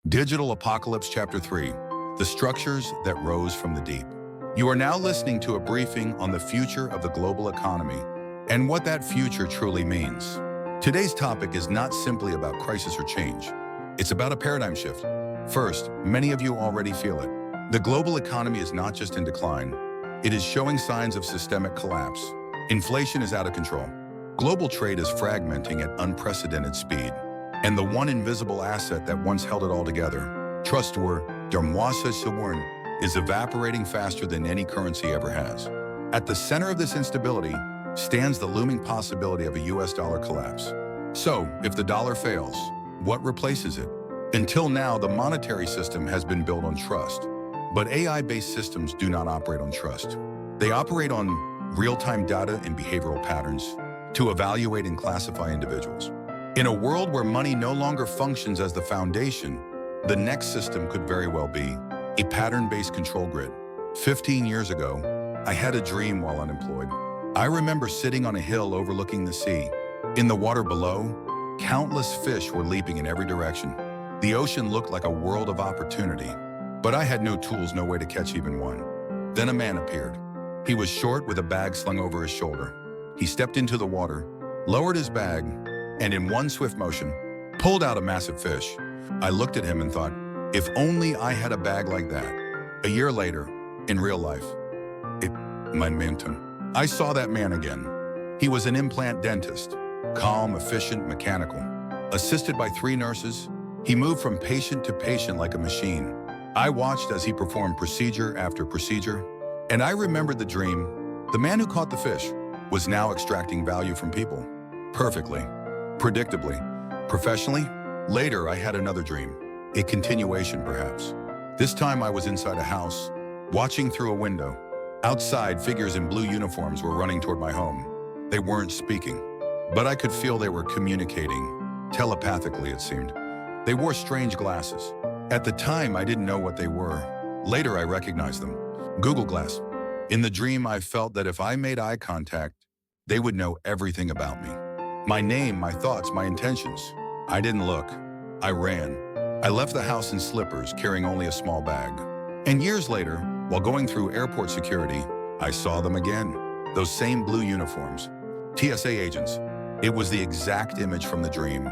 Digital Apocalypse Chapter 3, The Structures That Rose from the Deep. You are now listening to a briefing on the future of the global economy and what that future truly means. Today's topic is not simply about crisis or change. It's about a paradigm shift. First, many of you already feel it. The global economy is not just in decline. It is showing signs of systemic collapse. Inflation is out of control. Global trade is fragmenting at unprecedented speed. And the one invisible asset that once held it all together, trust or is evaporating faster than any currency ever has. At the center of this instability stands the looming possibility of a US dollar collapse. So, if the dollar fails, what replaces it? Until now, the monetary system has been built on trust. But AI-based systems do not operate on trust. They operate on real-time data and behavioral patterns to evaluate and classify individuals. In a world where money no longer functions as the foundation, the next system could very well be a pattern-based control grid. 15 years ago, I had a dream while unemployed. I remember sitting on a hill overlooking the sea. In the water below, countless fish were leaping in every direction. The ocean looked like a world of opportunity, but I had no tools, no way to catch even one. Then a man appeared. He was short with a bag slung over his shoulder. He stepped into the water, lowered his bag, and in one swift motion, pulled out a massive fish. I looked at him and thought, if only I had a bag like that. A year later, in real life, I saw that man again. He was an implant dentist, calm, efficient, mechanical. Assisted by 3 nurses, he moved from patient to patient like a machine. I watched as he performed procedure after procedure, and I remembered the dream. The man who caught the fish was now extracting value from people. Perfectly. Predictably, professionally. Later, I had another dream, a continuation perhaps. This time I was inside a house, watching through a window. Outside, figures in blue uniforms were running toward my home. They weren't speaking, but I could feel they were communicating, telepathically it seemed. They wore strange glasses. At the time, I didn't know what they were. Later, I recognized them. Google Glass. In the dream, I felt that if I made eye contact, they would know everything about me. My name, my thoughts, my intentions. I didn't look. I ran. I left the house in slippers, carrying only a small bag. And years later, while going through airport security, I saw them again. Those same blue uniforms. TSA agents. It was the exact image from the dream.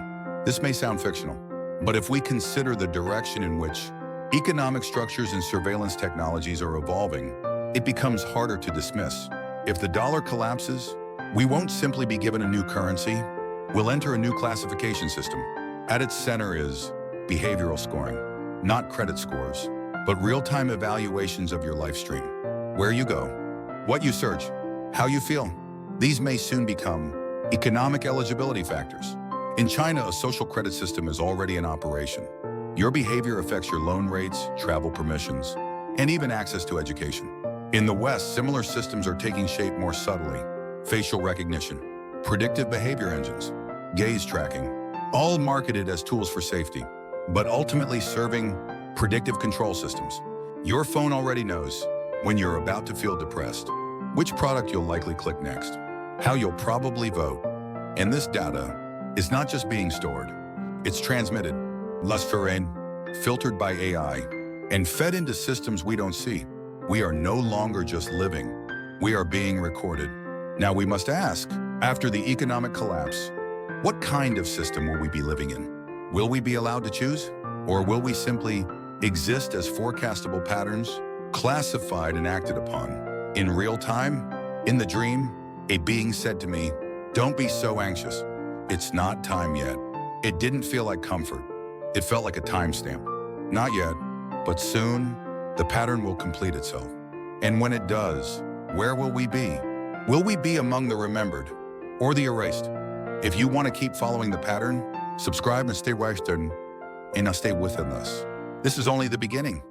This may sound fictional, but if we consider the direction in which economic structures and surveillance technologies are evolving, it becomes harder to dismiss. If the dollar collapses, we won't simply be given a new currency, we'll enter a new classification system. At its center is behavioral scoring, not credit scores, but real-time evaluations of your life stream. Where you go, what you search, how you feel. These may soon become economic eligibility factors. In China, a social credit system is already in operation. Your behavior affects your loan rates, travel permissions, and even access to education. In the West, similar systems are taking shape more subtly. Facial recognition, predictive behavior engines, gaze tracking, all marketed as tools for safety, but ultimately serving predictive control systems. Your phone already knows when you're about to feel depressed, which product you'll likely click next, how you'll probably vote. And this data is not just being stored, it's transmitted, filtered by AI, and fed into systems we don't see. We are no longer just living, we are being recorded. Now we must ask, after the economic collapse, what kind of system will we be living in? Will we be allowed to choose? Or will we simply exist as forecastable patterns, classified and acted upon? In real time, in the dream, a being said to me, "Don't be so anxious. It's not time yet." It didn't feel like comfort. It felt like a timestamp. Not yet, but soon, the pattern will complete itself. And when it does, where will we be? Will we be among the remembered or the erased? If you want to keep following the pattern, subscribe and stay with us. This is only the beginning.